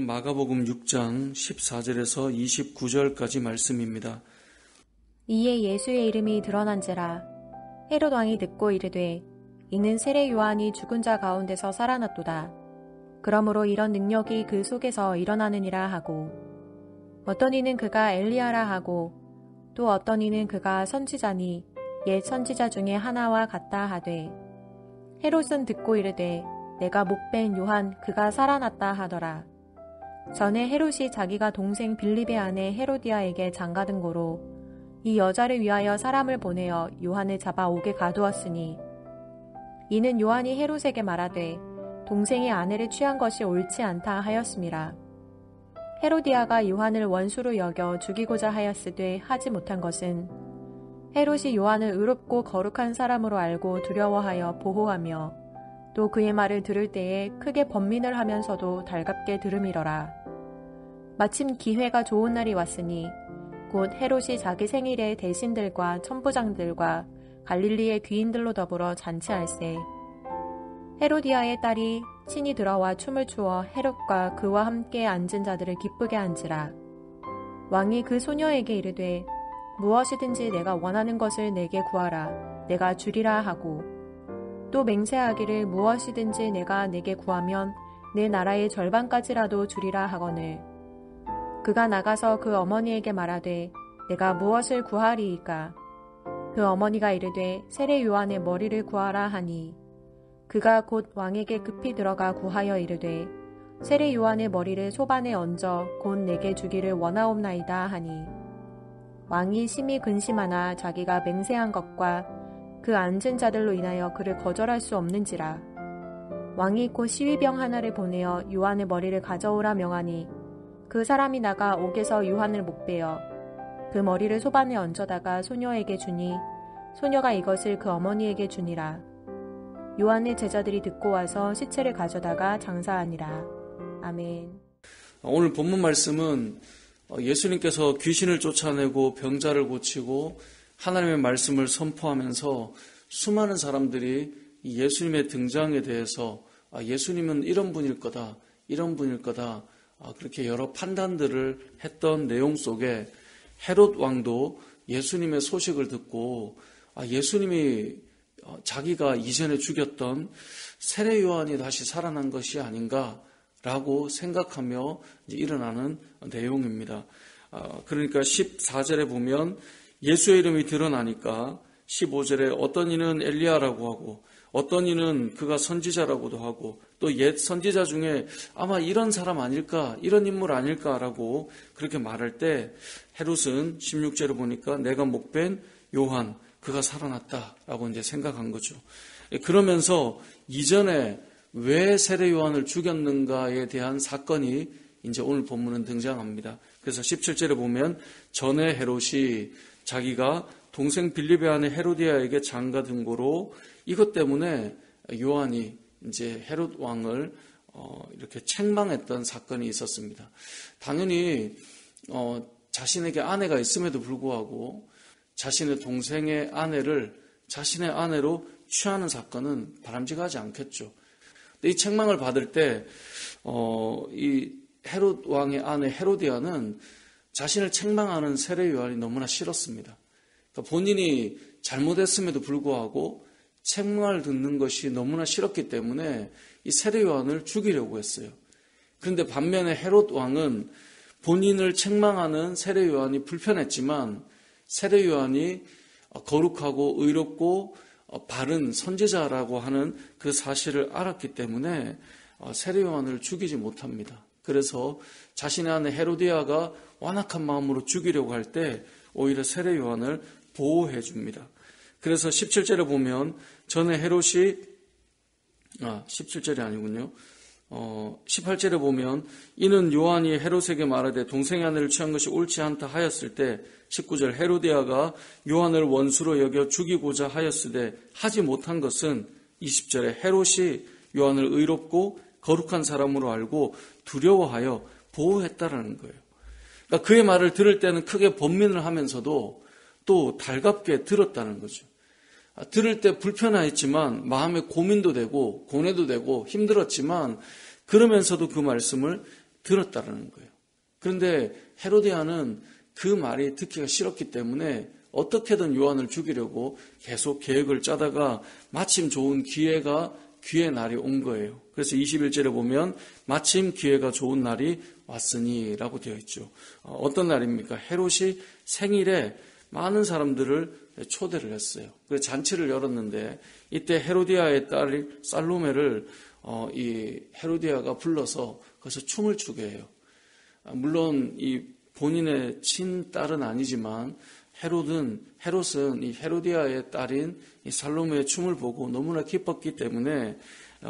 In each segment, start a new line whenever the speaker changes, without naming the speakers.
오늘은 마가복음 6장 14절에서 29절까지 말씀입니다.
이에 예수의 이름이 드러난지라. 헤롯 왕이 듣고 이르되 이는 세례 요한이 죽은 자 가운데서 살아났도다. 그러므로 이런 능력이 그 속에서 일어나느니라 하고, 어떤 이는 그가 엘리야라 하고 또 어떤 이는 그가 선지자니 옛 선지자 중에 하나와 같다 하되, 헤롯은 듣고 이르되 내가 목벤 요한 그가 살아났다 하더라. 전에 헤롯이 자기가 동생 빌립의 아내 헤로디아에게 장가든 고로 이 여자를 위하여 사람을 보내어 요한을 잡아 옥에 가두었으니, 이는 요한이 헤롯에게 말하되 동생의 아내를 취한 것이 옳지 않다 하였음이라. 헤로디아가 요한을 원수로 여겨 죽이고자 하였으되 하지 못한 것은, 헤롯이 요한을 의롭고 거룩한 사람으로 알고 두려워하여 보호하며 또 그의 말을 들을 때에 크게 번민을 하면서도 달갑게 들음이러라. 마침 기회가 좋은 날이 왔으니 곧 헤롯이 자기 생일에 대신들과 천부장들과 갈릴리의 귀인들로 더불어 잔치할세. 헤로디아의 딸이 친히 들어와 춤을 추어 헤롯과 그와 함께 앉은 자들을 기쁘게 한지라. 왕이 그 소녀에게 이르되 무엇이든지 내가 원하는 것을 내게 구하라. 내가 주리라 하고, 또 맹세하기를 무엇이든지 내가 내게 구하면 내 나라의 절반까지라도 주리라 하거늘. 그가 나가서 그 어머니에게 말하되 내가 무엇을 구하리이까? 그 어머니가 이르되 세례 요한의 머리를 구하라 하니, 그가 곧 왕에게 급히 들어가 구하여 이르되 세례 요한의 머리를 소반에 얹어 곧 내게 주기를 원하옵나이다 하니, 왕이 심히 근심하나 자기가 맹세한 것과 그 앉은 자들로 인하여 그를 거절할 수 없는지라. 왕이 곧 시위병 하나를 보내어 요한의 머리를 가져오라 명하니, 그 사람이 나가 옥에서 요한을 목베어 그 머리를 소반에 얹어다가 소녀에게 주니, 소녀가 이것을 그 어머니에게 주니라. 요한의 제자들이 듣고 와서 시체를 가져다가 장사하니라. 아멘.
오늘 본문 말씀은 예수님께서 귀신을 쫓아내고 병자를 고치고 하나님의 말씀을 선포하면서 수많은 사람들이 예수님의 등장에 대해서 예수님은 이런 분일 거다, 이런 분일 거다, 그렇게 여러 판단들을 했던 내용 속에 헤롯 왕도 예수님의 소식을 듣고 예수님이 자기가 이전에 죽였던 세례 요한이 다시 살아난 것이 아닌가라고 생각하며 일어나는 내용입니다. 그러니까 14절에 보면 예수의 이름이 드러나니까 15절에 어떤 이는 엘리야라고 하고 어떤 이는 그가 선지자라고도 하고 또 옛 선지자 중에 아마 이런 사람 아닐까, 이런 인물 아닐까라고 그렇게 말할 때 헤롯은 16절에 보니까 내가 목벤 요한 그가 살아났다라고 이제 생각한 거죠. 그러면서 이전에 왜 세례 요한을 죽였는가에 대한 사건이 이제 오늘 본문은 등장합니다. 그래서 17절에 보면 전에 헤롯이 자기가 동생 빌립의 아내 헤로디아에게 장가든 고로 이것 때문에 요한이 이제 헤롯 왕을 이렇게 책망했던 사건이 있었습니다. 당연히 자신에게 아내가 있음에도 불구하고 자신의 동생의 아내를 자신의 아내로 취하는 사건은 바람직하지 않겠죠. 근데 이 책망을 받을 때 이 헤롯 왕의 아내 헤로디아는 자신을 책망하는 세례 요한이 너무나 싫었습니다. 그러니까 본인이 잘못했음에도 불구하고 책망을 듣는 것이 너무나 싫었기 때문에 이 세례 요한을 죽이려고 했어요. 그런데 반면에 헤롯 왕은 본인을 책망하는 세례 요한이 불편했지만 세례 요한이 거룩하고 의롭고 바른 선지자라고 하는 그 사실을 알았기 때문에 세례 요한을 죽이지 못합니다. 그래서 자신의 아내 헤로디아가 완악한 마음으로 죽이려고 할 때 오히려 세례 요한을 보호해 줍니다. 그래서 17절에 보면 전에 헤롯이 17절이 아니군요. 18절에 보면 이는 요한이 헤롯에게 말하되 동생의 아내를 취한 것이 옳지 않다 하였을 때 19절 헤로디아가 요한을 원수로 여겨 죽이고자 하였으되 하지 못한 것은 20절에 헤롯이 요한을 의롭고 거룩한 사람으로 알고 두려워하여 보호했다라는 거예요. 그러니까 그의 말을 들을 때는 크게 번민을 하면서도 또 달갑게 들었다는 거죠. 들을 때 불편하였지만 마음에 고민도 되고 고뇌도 되고 힘들었지만 그러면서도 그 말씀을 들었다라는 거예요. 그런데 헤로디아는 그 말이 듣기가 싫었기 때문에 어떻게든 요한을 죽이려고 계속 계획을 짜다가 마침 좋은 기회의 날이 온 거예요. 그래서 21절에 보면 마침 기회가 좋은 날이 왔으니 라고 되어 있죠. 어떤 날입니까? 헤롯이 생일에 많은 사람들을 초대를 했어요. 그래서 잔치를 열었는데 이때 헤로디아의 딸 살로메를 이 헤로디아가 불러서 거기서 춤을 추게 해요. 물론 이 본인의 친딸은 아니지만 헤롯은 이 헤로디아의 딸인 이 살로메의 춤을 보고 너무나 기뻤기 때문에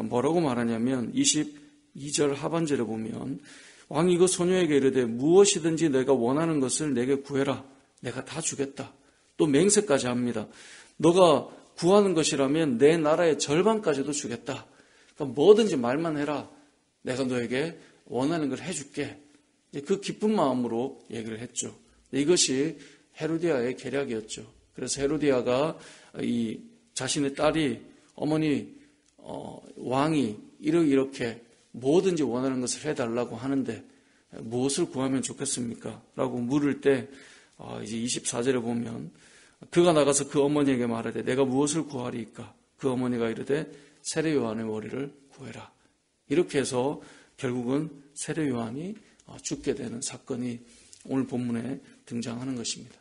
뭐라고 말하냐면 22절 하반절에 보면 왕이 그 소녀에게 이르되 무엇이든지 내가 원하는 것을 내게 구해라. 내가 다 주겠다. 또 맹세까지 합니다. 너가 구하는 것이라면 내 나라의 절반까지도 주겠다. 그러니까 뭐든지 말만 해라. 내가 너에게 원하는 걸 해줄게. 그 기쁜 마음으로 얘기를 했죠. 이것이 헤로디아의 계략이었죠. 그래서 헤로디아가 이 자신의 딸이 어머니 왕이 이렇게 뭐든지 원하는 것을 해달라고 하는데 무엇을 구하면 좋겠습니까? 라고 물을 때 이제 24절에 보면 그가 나가서 그 어머니에게 말하되 내가 무엇을 구하리이까? 그 어머니가 이르되 세례 요한의 머리를 구해라. 이렇게 해서 결국은 세례 요한이 죽게 되는 사건이 오늘 본문에 등장하는 것입니다.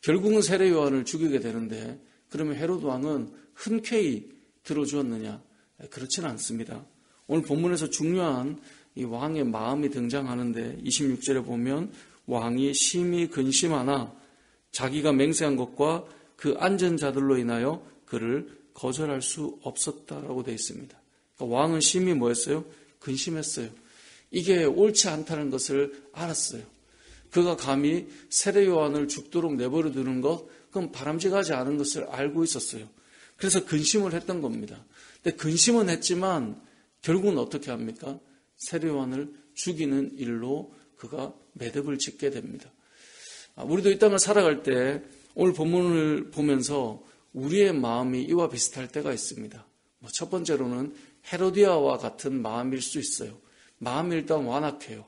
결국은 세례 요한을 죽이게 되는데 그러면 헤롯 왕은 흔쾌히 들어주었느냐? 그렇지는 않습니다. 오늘 본문에서 중요한 이 왕의 마음이 등장하는데 26절에 보면 왕이 심히 근심하나 자기가 맹세한 것과 그 앉은 자들로 인하여 그를 거절할 수 없었다라고 되어 있습니다. 그러니까 왕은 심히 뭐였어요? 근심했어요. 이게 옳지 않다는 것을 알았어요. 그가 감히 세례 요한을 죽도록 내버려 두는 것, 그건 바람직하지 않은 것을 알고 있었어요. 그래서 근심을 했던 겁니다. 근데 근심은 했지만 결국은 어떻게 합니까? 세례 요한을 죽이는 일로 그가 매듭을 짓게 됩니다. 우리도 이 땅을 살아갈 때 오늘 본문을 보면서 우리의 마음이 이와 비슷할 때가 있습니다. 첫 번째로는 헤로디아와 같은 마음일 수 있어요. 마음이 일단 완악해요.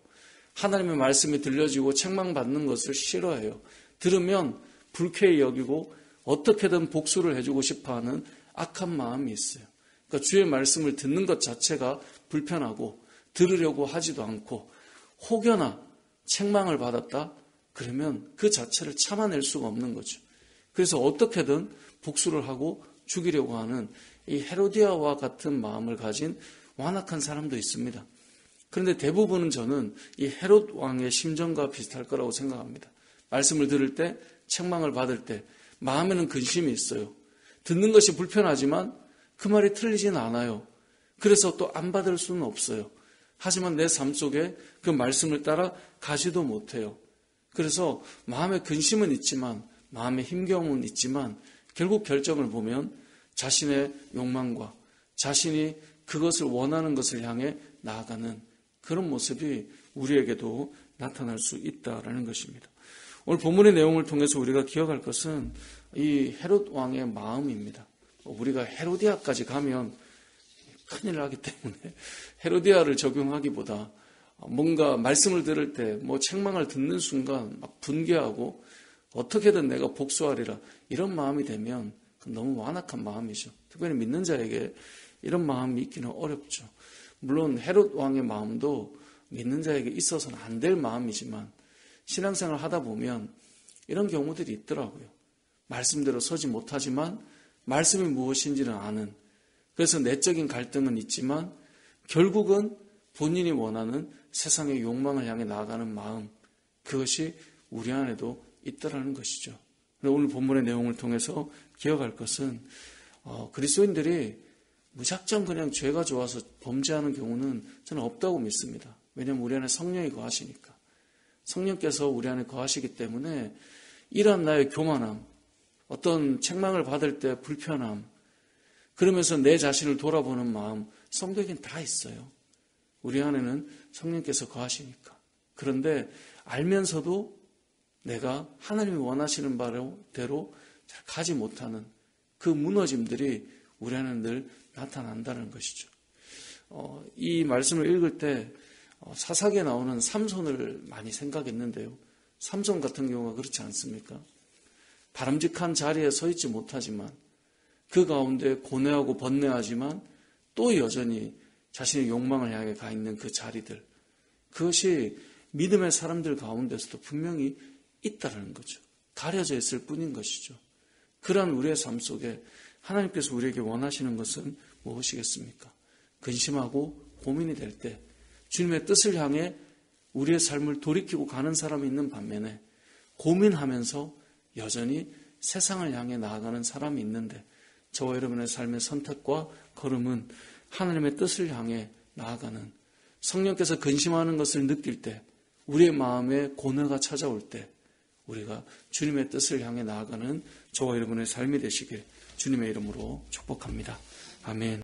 하나님의 말씀이 들려지고 책망받는 것을 싫어해요. 들으면 불쾌히 여기고 어떻게든 복수를 해주고 싶어하는 악한 마음이 있어요. 그러니까 주의 말씀을 듣는 것 자체가 불편하고 들으려고 하지도 않고 혹여나 책망을 받았다? 그러면 그 자체를 참아낼 수가 없는 거죠. 그래서 어떻게든 복수를 하고 죽이려고 하는 이 헤로디아와 같은 마음을 가진 완악한 사람도 있습니다. 그런데 대부분은 저는 이 헤롯 왕의 심정과 비슷할 거라고 생각합니다. 말씀을 들을 때, 책망을 받을 때 마음에는 근심이 있어요. 듣는 것이 불편하지만 그 말이 틀리진 않아요. 그래서 또 안 받을 수는 없어요. 하지만 내 삶 속에 그 말씀을 따라 가지도 못해요. 그래서 마음에 근심은 있지만 마음에 힘겨움은 있지만 결국 결정을 보면 자신의 욕망과 자신이 그것을 원하는 것을 향해 나아가는 그런 모습이 우리에게도 나타날 수 있다라는 것입니다. 오늘 본문의 내용을 통해서 우리가 기억할 것은 이 헤롯 왕의 마음입니다. 우리가 헤로디아까지 가면 큰일 나기 때문에 헤로디아를 적용하기보다 뭔가 말씀을 들을 때 책망을 듣는 순간 막 분개하고 어떻게든 내가 복수하리라 이런 마음이 되면 너무 완악한 마음이죠. 특별히 믿는 자에게 이런 마음이 있기는 어렵죠. 물론 헤롯 왕의 마음도 믿는 자에게 있어서는 안 될 마음이지만 신앙생활을 하다 보면 이런 경우들이 있더라고요. 말씀대로 서지 못하지만 말씀이 무엇인지는 아는, 그래서 내적인 갈등은 있지만 결국은 본인이 원하는 세상의 욕망을 향해 나아가는 마음, 그것이 우리 안에도 있다라는 것이죠. 오늘 본문의 내용을 통해서 기억할 것은 그리스도인들이 무작정 그냥 죄가 좋아서 범죄하는 경우는 저는 없다고 믿습니다. 왜냐하면 우리 안에 성령이 거하시니까. 성령께서 우리 안에 거하시기 때문에 이런 나의 교만함, 어떤 책망을 받을 때 불편함, 그러면서 내 자신을 돌아보는 마음, 성경에는 다 있어요. 우리 안에는 성령께서 거하시니까. 그런데 알면서도 내가 하나님이 원하시는 바대로 잘 가지 못하는 그 무너짐들이 우리 안에는 늘 나타난다는 것이죠. 이 말씀을 읽을 때 사사기에 나오는 삼손을 많이 생각했는데요. 삼손 같은 경우가 그렇지 않습니까? 바람직한 자리에 서 있지 못하지만 그 가운데 고뇌하고 번뇌하지만 또 여전히 자신의 욕망을 향해 가 있는 그 자리들, 그것이 믿음의 사람들 가운데서도 분명히 있다는 거죠. 가려져 있을 뿐인 것이죠. 그러한 우리의 삶 속에 하나님께서 우리에게 원하시는 것은 무엇이겠습니까? 근심하고 고민이 될 때 주님의 뜻을 향해 우리의 삶을 돌이키고 가는 사람이 있는 반면에 고민하면서 여전히 세상을 향해 나아가는 사람이 있는데, 저와 여러분의 삶의 선택과 걸음은 하나님의 뜻을 향해 나아가는, 성령께서 근심하는 것을 느낄 때, 우리의 마음에 고뇌가 찾아올 때 우리가 주님의 뜻을 향해 나아가는 저와 여러분의 삶이 되시길 주님의 이름으로 축복합니다. 아멘.